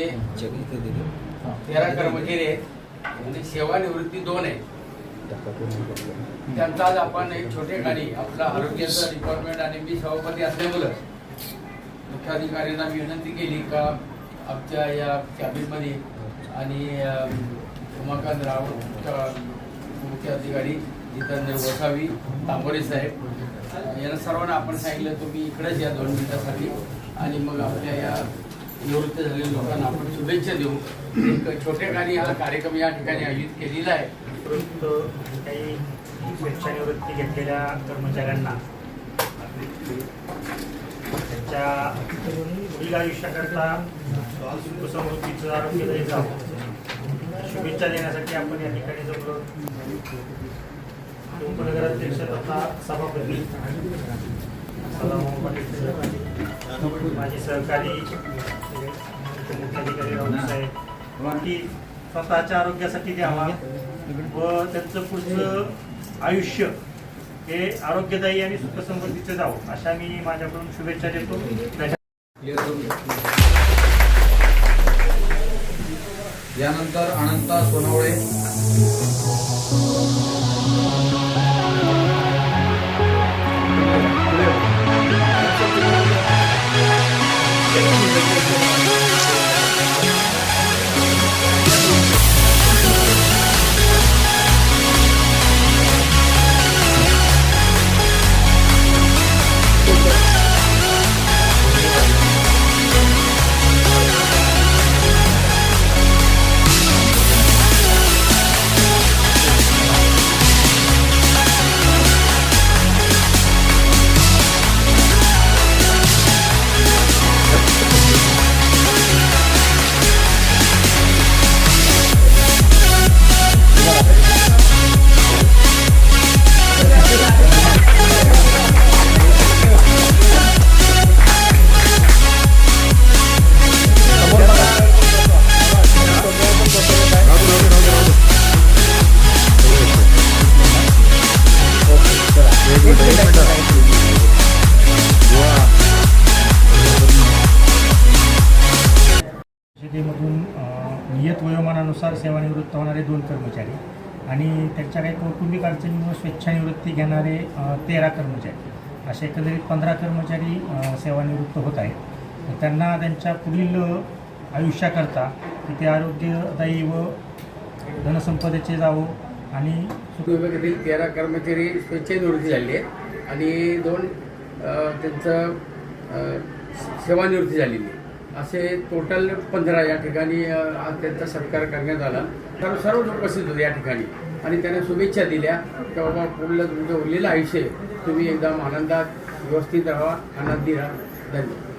13 कर्मचारी आहेत आणि सेवानिवृत्ती 2 आहेत. त्यांचा आज आपण एक छोटेखानी आपला आरोग्याचं डिपार्टमेंट आणि मी सभापती असल्यामुळं मुख्याधिकाऱ्यांना मी विनंती केली का आमच्या या कॅबिनमध्ये आणि उमाकांत राव मुख्य अधिकारी जितेंद्र गोसावी तांबोरे साहेब यांना सर्वांना आपण सांगितलं तुम्ही इकडेच या 2 मिनिटासाठी आणि मग आपल्या या निवृत्त झालेल्या लोकांना आपण शुभेच्छा देऊ. एक छोटेखानी हा कार्यक्रम या ठिकाणी आयोजित केलेला आहे. काही स्वेच्छानिवृत्ती घेतलेल्या कर्मचाऱ्यांना त्यांच्या पुढील आयुष्याकरता सुखसमृद्धीचं आरोग्यदायी जावं शुभेच्छा देण्यासाठी आपण या ठिकाणी जमलो. उपनगराध्यक्ष तथा सभापती माझे सहकारी मुख्याधिकारी रावसाहेब बाकी स्वतःच्या आरोग्यासाठी द्यावा व त्यांचं पुढचं आयुष्य हे आरोग्यदायी आणि सुखसमृद्धीचं जावं अशा मी माझ्याकडून शुभेच्छा देतो. यानंतर अनंता सोनवळे मधून नियत वयोमानानुसार सेवानिवृत्त होणारे 2 कर्मचारी आणि त्यांच्या काही कौटुंबिक अडचणींवर स्वेच्छानिवृत्ती घेणारे 13 कर्मचारी असे एकंदरीत 15 कर्मचारी सेवानिवृत्त होत आहेत. त्यांना त्यांच्या पुढील आयुष्याकरता तिथे आरोग्यदायी व धनसंपदेचे जावो आणि विभागातील 13 कर्मचारी स्वेच्छानिवृत्ती झालेली आहेत आणि 2 त्यांचं सेवानिवृत्ती झालेली आहे. असे टोटल 15 या ठिकाणी आज त्यांचा सत्कार करण्यात आला. सर्व लोक उपस्थित होते या ठिकाणी आणि त्यांना शुभेच्छा दिल्या की बाबा पुढलं तुमचं उरलेलं आयुष्य तुम्ही एकदम आनंदात व्यवस्थित राहा, आनंदी राहा. धन्यवाद.